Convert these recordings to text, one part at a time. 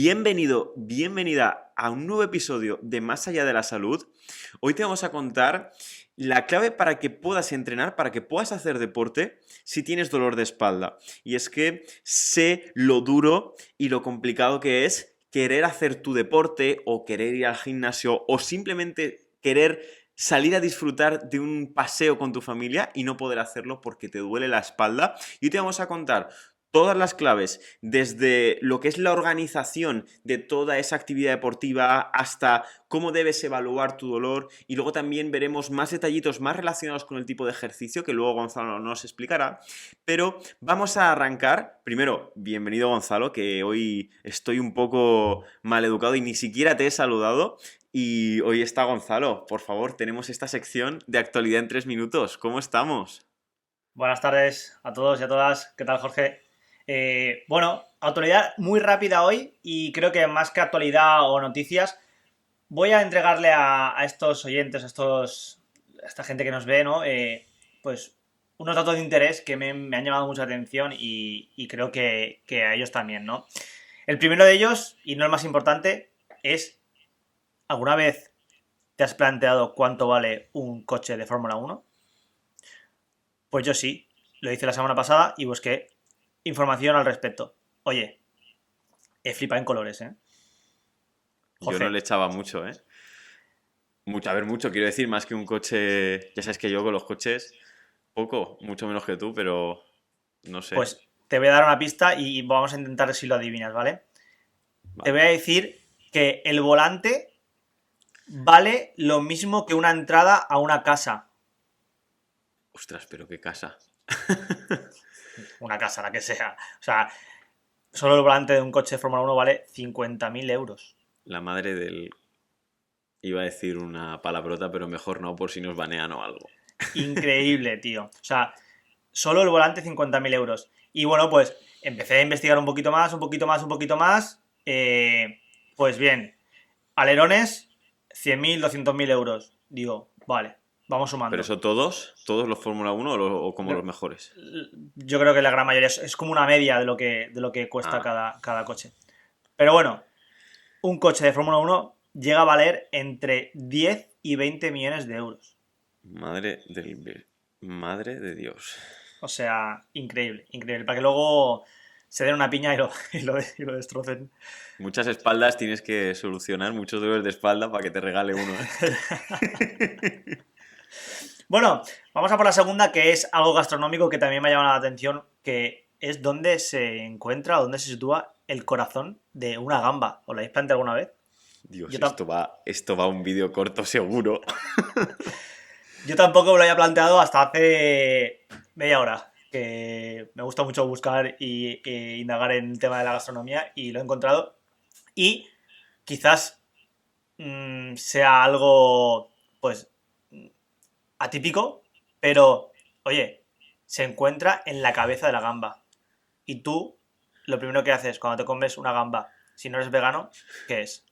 Bienvenido, bienvenida a un nuevo episodio de Más allá de la salud. Hoy te vamos a contar la clave para que puedas entrenar, para que puedas hacer deporte si tienes dolor de espalda. Y es que sé lo duro y lo complicado que es querer hacer tu deporte o querer ir al gimnasio o simplemente querer salir a disfrutar de un paseo con tu familia y no poder hacerlo porque te duele la espalda. Y hoy te vamos a contar todas las claves, desde lo que es la organización de toda esa actividad deportiva hasta cómo debes evaluar tu dolor, y luego también veremos más detallitos más relacionados con el tipo de ejercicio que luego Gonzalo nos explicará. Pero vamos a arrancar. Primero, bienvenido Gonzalo, que hoy estoy un poco mal educado y ni siquiera te he saludado. Y hoy está Gonzalo. Por favor, tenemos esta sección de actualidad en 3 minutos. ¿Cómo estamos? Buenas tardes a todos y a todas. ¿Qué tal, Jorge? Bueno, actualidad muy rápida hoy y creo que más que actualidad o noticias, voy a entregarle a estos oyentes, a esta gente que nos ve, ¿no? Pues unos datos de interés que me han llamado mucha atención y creo que a ellos también, ¿no? El primero de ellos, y no el más importante, es, ¿alguna vez te has planteado cuánto vale un coche de Fórmula 1? Pues yo sí, lo hice la semana pasada y busqué información al respecto. Oye, he flipado en colores, ¿eh? Yo no le Jorge, echaba mucho, ¿eh? Mucho, a ver, mucho, quiero decir, más que un coche. Ya sabes que yo con los coches, poco, mucho menos que tú, pero no sé. pues te voy a dar una pista y vamos a intentar si lo adivinas, ¿vale? Te voy Vale. a decir que el volante vale lo mismo que una entrada a una casa. Ostras, pero qué casa. Una casa, la que sea. O sea, solo el volante de un coche de Fórmula 1 vale 50.000 euros. La madre del. Iba a decir una palabrota, pero mejor no, por si nos banean o algo. Increíble, tío. O sea, solo el volante 50.000 euros. Y bueno, pues empecé a investigar un poquito más, un poquito más, un poquito más. Pues bien, alerones, 100.000, 200.000 euros. Digo, vale, vamos ¿Pero sumando. eso todos los Fórmula 1 o como los mejores? Yo creo que la gran mayoría es como una media de lo que cuesta Ah, cada coche. Pero bueno, un coche de Fórmula 1 llega a valer entre 10 y 20 millones de euros. madre del. Madre de Dios. O sea, increíble, increíble. Para que luego se den una piña y lo destrocen. Muchas espaldas tienes que solucionar, muchos dolores de espalda para que te regale uno, ¿eh? Bueno, vamos a por la segunda, que es algo gastronómico que también me ha llamado la atención, que es dónde se encuentra o dónde se sitúa el corazón de una gamba. ¿Os lo habéis planteado alguna vez? Dios, Yo, tam- esto va a un vídeo corto seguro. yo tampoco me lo había planteado hasta hace media hora, que me gusta mucho buscar e indagar en el tema de la gastronomía y lo he encontrado. Y quizás sea algo, pues, atípico, pero, oye, se encuentra en la cabeza de la gamba. Y tú, lo primero que haces cuando te comes una gamba, si no eres vegano, ¿qué es?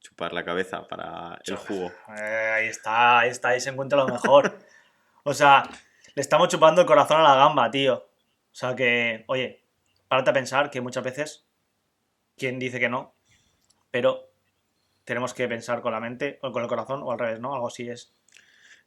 Chupar la cabeza para el jugo. Ahí está, ahí se encuentra lo mejor. O sea, le estamos chupando el corazón a la gamba, tío. O sea que, oye, párate a pensar que muchas veces, ¿quién dice que no? Pero tenemos que pensar con la mente o con el corazón o al revés, ¿no? Algo así es.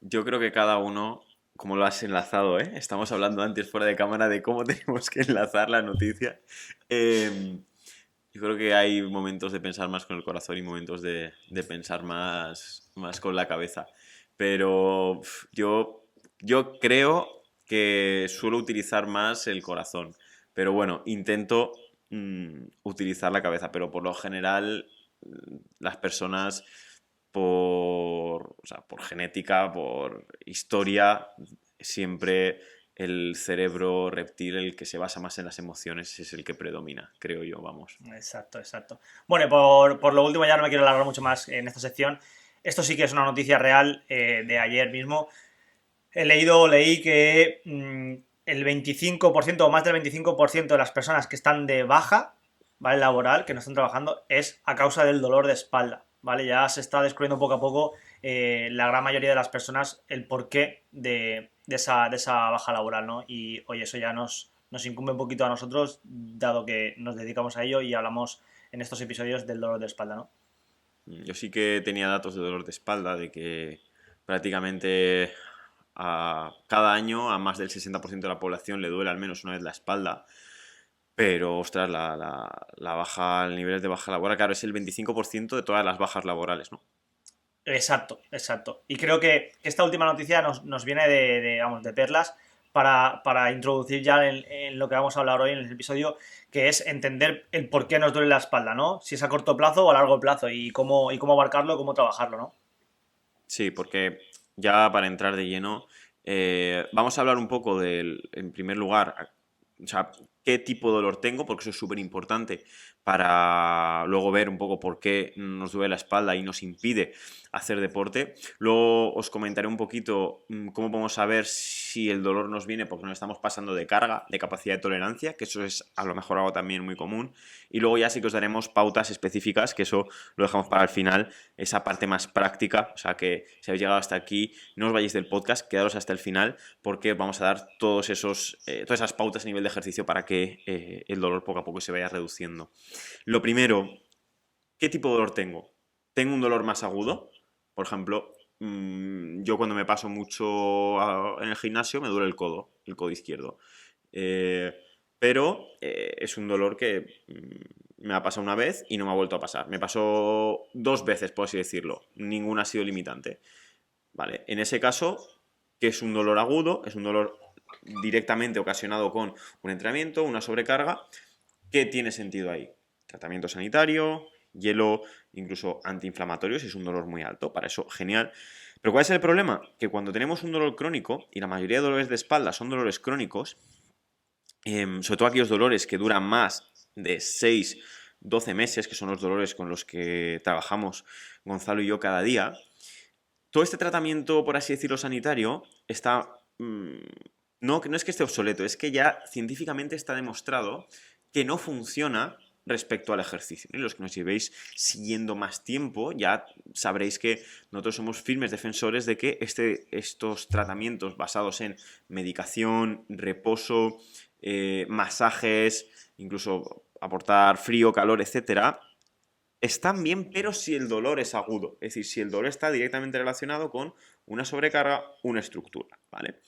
Yo creo que cada uno, como lo has enlazado, ¿eh? Estamos hablando antes fuera de cámara de cómo tenemos que enlazar la noticia. Yo creo que hay momentos de pensar más con el corazón y momentos de pensar más con la cabeza. Pero yo creo que suelo utilizar más el corazón. Pero bueno, intento utilizar la cabeza. Pero por lo general, las personas por genética, por historia, siempre el cerebro reptil, el que se basa más en las emociones, es el que predomina, creo yo, vamos. Exacto, exacto. Bueno, y por lo último, ya no me quiero alargar mucho más en esta sección. Esto sí que es una noticia real de ayer mismo. Leí que el 25% o más del 25% de las personas que están de baja, ¿vale? Laboral, que no están trabajando, es a causa del dolor de espalda, ¿vale? Ya se está descubriendo poco a poco la gran mayoría de las personas el porqué de esa baja laboral, ¿no? Y oye, eso ya nos incumbe un poquito a nosotros, dado que nos dedicamos a ello y hablamos en estos episodios del dolor de espalda, ¿no? Yo sí que tenía datos de dolor de espalda, de que prácticamente a cada año a más del 60% de la población le duele al menos una vez la espalda. Pero, ostras, la baja, el nivel de baja laboral, claro, es el 25% de todas las bajas laborales, ¿no? Exacto, exacto. Y creo que esta última noticia nos viene vamos, de perlas para introducir ya en lo que vamos a hablar hoy en el episodio, que es entender el por qué nos duele la espalda, ¿no? Si es a corto plazo o a largo plazo y cómo abarcarlo, cómo trabajarlo, ¿no? Sí, porque ya para entrar de lleno, vamos a hablar un poco en primer lugar, o sea, qué tipo de dolor tengo, porque eso es súper importante para luego ver un poco por qué nos duele la espalda y nos impide hacer deporte. Luego os comentaré un poquito cómo podemos saber si el dolor nos viene porque nos estamos pasando de carga, de capacidad de tolerancia, que eso es a lo mejor algo también muy común. Y luego ya sí que os daremos pautas específicas, que eso lo dejamos para el final, esa parte más práctica. O sea que si habéis llegado hasta aquí, no os vayáis del podcast, quedaros hasta el final, porque vamos a dar todas esas pautas a nivel de ejercicio para que el dolor poco a poco se vaya reduciendo. Lo primero, ¿qué tipo de dolor tengo? ¿Tengo un dolor más agudo? Por ejemplo, yo cuando me paso mucho en el gimnasio me duele el codo izquierdo. Eh, pero es un dolor que me ha pasado una vez y no me ha vuelto a pasar. Me pasó 2 veces, por así decirlo. Ninguna ha sido limitante. Vale, en ese caso, que es un dolor agudo, es un dolor directamente ocasionado con un entrenamiento, una sobrecarga. ¿Qué tiene sentido ahí? Tratamiento sanitario, hielo, incluso antiinflamatorio si es un dolor muy alto. Para eso, genial. Pero ¿cuál es el problema? Que cuando tenemos un dolor crónico, y la mayoría de dolores de espalda son dolores crónicos, sobre todo aquellos dolores que duran más de 6, 12 meses, que son los dolores con los que trabajamos Gonzalo y yo cada día, todo este tratamiento, por así decirlo, sanitario, está... no, que no es que esté obsoleto, es que ya científicamente está demostrado que no funciona respecto al ejercicio. Y los que nos llevéis siguiendo más tiempo ya sabréis que nosotros somos firmes defensores de que estos tratamientos basados en medicación, reposo, masajes, incluso aportar frío, calor, etcétera, están bien, pero si el dolor es agudo, es decir, si el dolor está directamente relacionado con una sobrecarga, una estructura, ¿vale?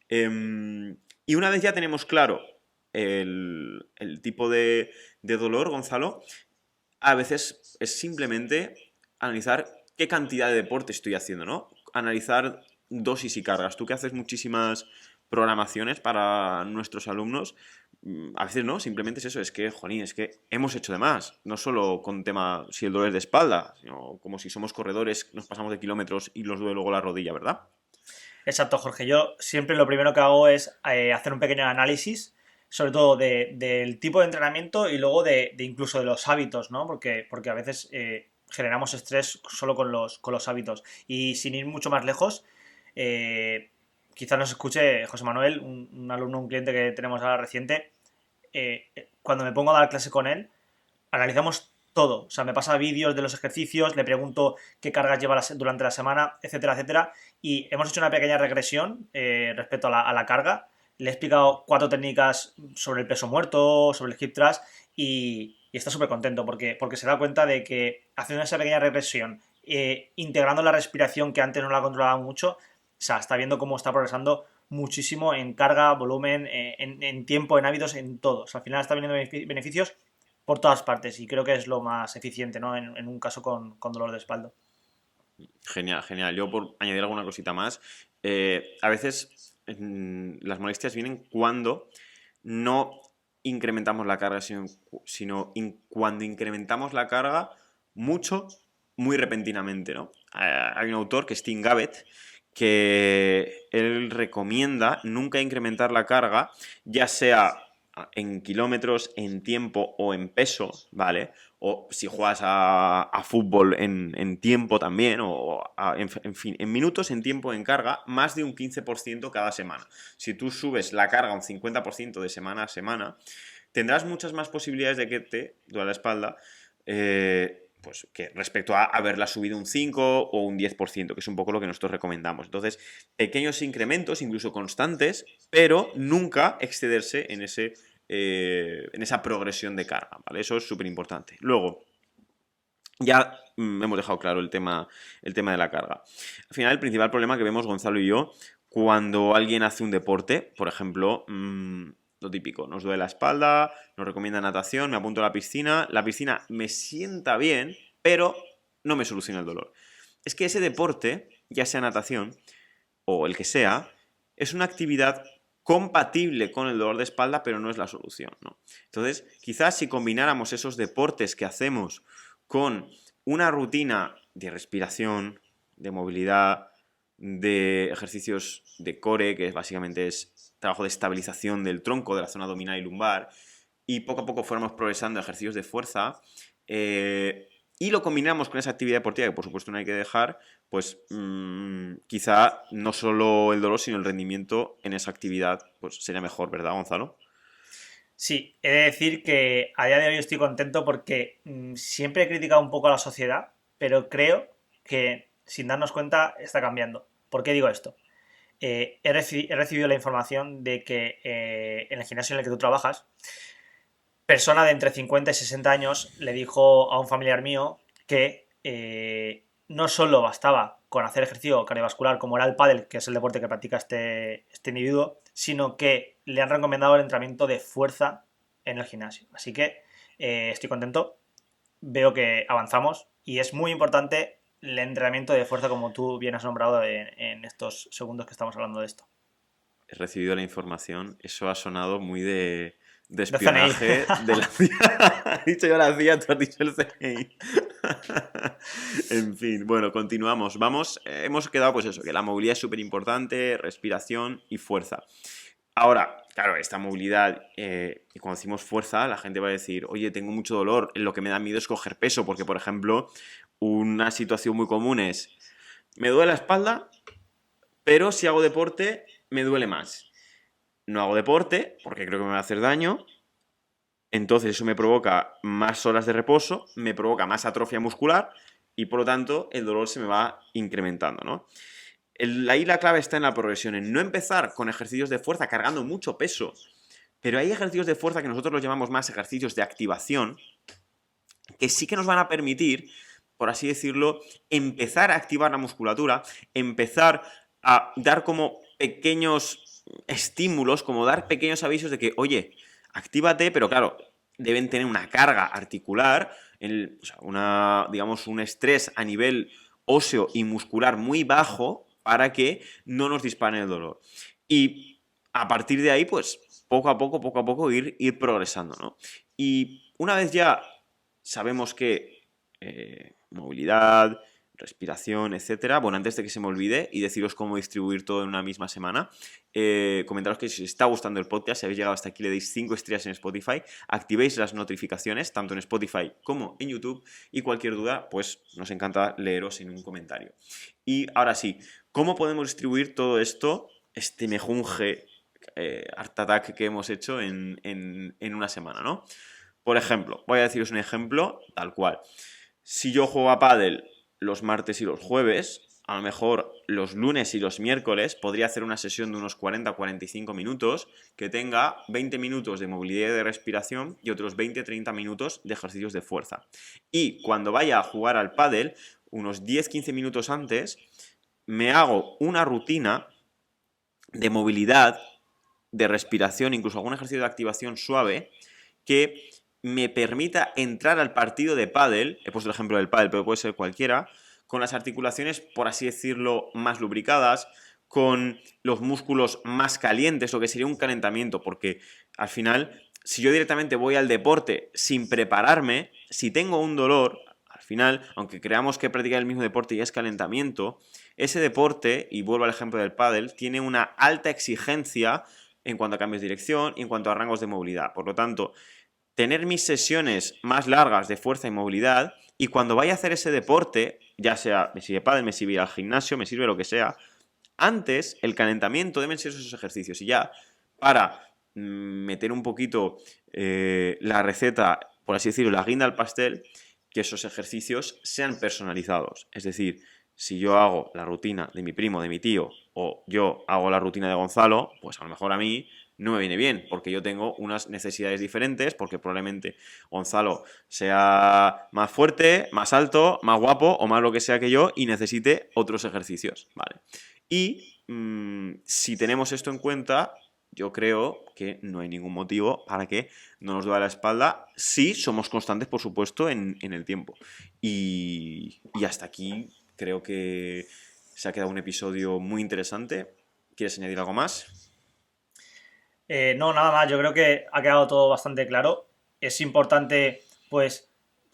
Y una vez ya tenemos claro el tipo de dolor, Gonzalo, a veces es simplemente analizar qué cantidad de deporte estoy haciendo, ¿no? Analizar dosis y cargas. Tú que haces muchísimas programaciones para nuestros alumnos, a veces no, simplemente es eso, es que, jolín, es que hemos hecho de más, no solo con tema si el dolor es de espalda, sino como si somos corredores, nos pasamos de kilómetros y nos duele luego la rodilla, ¿verdad? Exacto, Jorge. Yo siempre lo primero que hago es hacer un pequeño análisis, sobre todo del tipo de entrenamiento y luego de incluso de los hábitos, ¿no? Porque a veces generamos estrés solo con los hábitos. Y sin ir mucho más lejos, quizás nos escuche José Manuel, un alumno, un cliente que tenemos ahora reciente. Cuando me pongo a dar clase con él, analizamos todo. O sea, me pasa vídeos de los ejercicios, le pregunto qué cargas lleva durante la semana, etcétera, etcétera. Y hemos hecho una pequeña regresión respecto a la carga. Le he explicado 4 técnicas sobre el peso muerto, sobre el hip thrust y está súper contento porque se da cuenta de que haciendo esa pequeña regresión, integrando la respiración que antes no la controlaba mucho, o sea, está viendo cómo está progresando muchísimo en carga, volumen, en tiempo, en hábitos, en todo. O sea, al final está viendo beneficios por todas partes y creo que es lo más eficiente, ¿no? En un caso con dolor de espalda. Genial, genial. Yo por añadir alguna cosita más, a veces las molestias vienen cuando no incrementamos la carga, sino cuando incrementamos la carga mucho, muy repentinamente, ¿no? Hay un autor que es Tim Gabbett que él recomienda nunca incrementar la carga, ya sea en kilómetros, en tiempo o en peso, ¿vale? O si juegas a fútbol en tiempo también, en fin, en minutos, en tiempo, en carga, más de un 15% cada semana. Si tú subes la carga un 50% de semana a semana, tendrás muchas más posibilidades de que te duele la espalda, pues que respecto a haberla subido un 5 o un 10%, que es un poco lo que nosotros recomendamos. Entonces, pequeños incrementos, incluso constantes, pero nunca excederse en esa progresión de carga, ¿vale? Eso es súper importante. Luego, ya hemos dejado claro el tema de la carga. Al final, el principal problema que vemos Gonzalo y yo cuando alguien hace un deporte, por ejemplo, lo típico, nos duele la espalda, nos recomienda natación, me apunto a la piscina me sienta bien, pero no me soluciona el dolor. Es que ese deporte, ya sea natación o el que sea, es una actividad compatible con el dolor de espalda, pero no es la solución, ¿no? Entonces, quizás si combináramos esos deportes que hacemos con una rutina de respiración, de movilidad, de ejercicios de core, que básicamente es trabajo de estabilización del tronco, de la zona abdominal y lumbar, y poco a poco fuéramos progresando ejercicios de fuerza, y lo combinamos con esa actividad deportiva, que por supuesto no hay que dejar, pues quizá no solo el dolor, sino el rendimiento en esa actividad pues sería mejor, ¿verdad, Gonzalo? Sí, he de decir que a día de hoy estoy contento porque siempre he criticado un poco a la sociedad, pero creo que sin darnos cuenta está cambiando. ¿Por qué digo esto? He recibido la información de que en el gimnasio en el que tú trabajas, persona de entre 50 y 60 años le dijo a un familiar mío que no solo bastaba con hacer ejercicio cardiovascular como era el pádel, que es el deporte que practica este individuo, sino que le han recomendado el entrenamiento de fuerza en el gimnasio. Así que estoy contento, veo que avanzamos y es muy importante el entrenamiento de fuerza como tú bien has nombrado en estos segundos que estamos hablando de esto. He recibido la información, eso ha sonado muy de De CNI. espionaje de la CIA. He dicho yo la CIA, tú has dicho el CNI. En fin, bueno, continuamos. Vamos, hemos quedado pues eso, que la movilidad es súper importante, respiración y fuerza. Ahora, claro, esta movilidad, y cuando decimos fuerza, la gente va a decir, oye, tengo mucho dolor, lo que me da miedo es coger peso, porque, por ejemplo, una situación muy común es, me duele la espalda, pero si hago deporte, me duele más. No hago deporte, porque creo que me va a hacer daño, entonces eso me provoca más horas de reposo, me provoca más atrofia muscular, y por lo tanto el dolor se me va incrementando, ¿no? Ahí la clave está en la progresión, en no empezar con ejercicios de fuerza cargando mucho peso, pero hay ejercicios de fuerza que nosotros los llamamos más ejercicios de activación, que sí que nos van a permitir, por así decirlo, empezar a activar la musculatura, empezar a dar como pequeños estímulos, como dar pequeños avisos de que, oye, actívate, pero claro, deben tener una carga articular, o sea, digamos, un estrés a nivel óseo y muscular muy bajo para que no nos disparen el dolor. Y a partir de ahí, pues, poco a poco ir progresando, ¿no? Y una vez ya sabemos que movilidad, respiración, etcétera. Bueno, antes de que se me olvide y deciros cómo distribuir todo en una misma semana, comentaros que si os está gustando el podcast, si habéis llegado hasta aquí, le deis 5 estrellas en Spotify, activéis las notificaciones, tanto en Spotify como en YouTube, y cualquier duda, pues nos encanta leeros en un comentario. Y ahora sí, ¿cómo podemos distribuir todo esto, este mejunje Art Attack que hemos hecho en una semana, ¿no? Por ejemplo, voy a deciros un ejemplo tal cual. Si yo juego a pádel los martes y los jueves, a lo mejor los lunes y los miércoles podría hacer una sesión de unos 40-45 minutos que tenga 20 minutos de movilidad y de respiración y otros 20-30 minutos de ejercicios de fuerza. Y cuando vaya a jugar al pádel, unos 10-15 minutos antes, me hago una rutina de movilidad, de respiración, incluso algún ejercicio de activación suave que me permita entrar al partido de pádel, he puesto el ejemplo del pádel, pero puede ser cualquiera, con las articulaciones, por así decirlo, más lubricadas, con los músculos más calientes, lo que sería un calentamiento, porque al final, si yo directamente voy al deporte sin prepararme, si tengo un dolor, al final, aunque creamos que practicar el mismo deporte ya es calentamiento, ese deporte, y vuelvo al ejemplo del pádel, tiene una alta exigencia en cuanto a cambios de dirección y en cuanto a rangos de movilidad. Por lo tanto, tener mis sesiones más largas de fuerza y movilidad, y cuando vaya a hacer ese deporte, ya sea me sirve pádel, me sirve ir al gimnasio, me sirve lo que sea, antes el calentamiento deben ser esos ejercicios. Y ya para meter un poquito la receta, por así decirlo, la guinda al pastel, que esos ejercicios sean personalizados. Es decir, si yo hago la rutina de mi primo, de mi tío, o yo hago la rutina de Gonzalo, pues a lo mejor a mí no me viene bien, porque yo tengo unas necesidades diferentes, porque probablemente Gonzalo sea más fuerte, más alto, más guapo o más lo que sea que yo y necesite otros ejercicios, ¿vale? Y si tenemos esto en cuenta, yo creo que no hay ningún motivo para que no nos duela la espalda si somos constantes, por supuesto, en el tiempo. Y hasta aquí creo que se ha quedado un episodio muy interesante. ¿Quieres añadir algo más? No, nada más, yo creo que ha quedado todo bastante claro. Es importante, pues,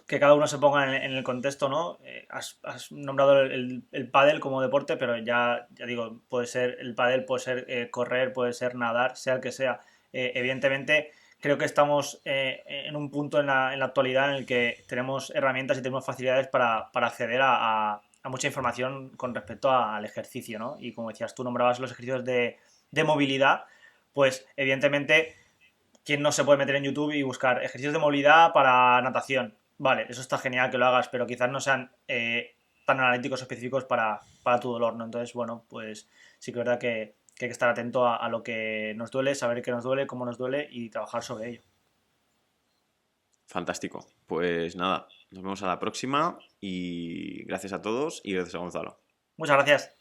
que cada uno se ponga en el contexto, ¿no? Has nombrado el pádel como deporte, pero ya digo, puede ser el pádel, puede ser correr, puede ser nadar, sea el que sea. Evidentemente, creo que estamos en un punto en la actualidad en el que tenemos herramientas y tenemos facilidades para acceder a mucha información con respecto al ejercicio, ¿no? Y como decías, tú nombrabas los ejercicios de movilidad, pues evidentemente, ¿quién no se puede meter en YouTube y buscar ejercicios de movilidad para natación? Vale, eso está genial que lo hagas, pero quizás no sean tan analíticos o específicos para tu dolor, ¿no? Entonces, bueno, pues sí que es verdad que hay que estar atento a lo que nos duele, saber qué nos duele, cómo nos duele y trabajar sobre ello. Fantástico. Pues nada, nos vemos a la próxima y gracias a todos y gracias a Gonzalo. Muchas gracias.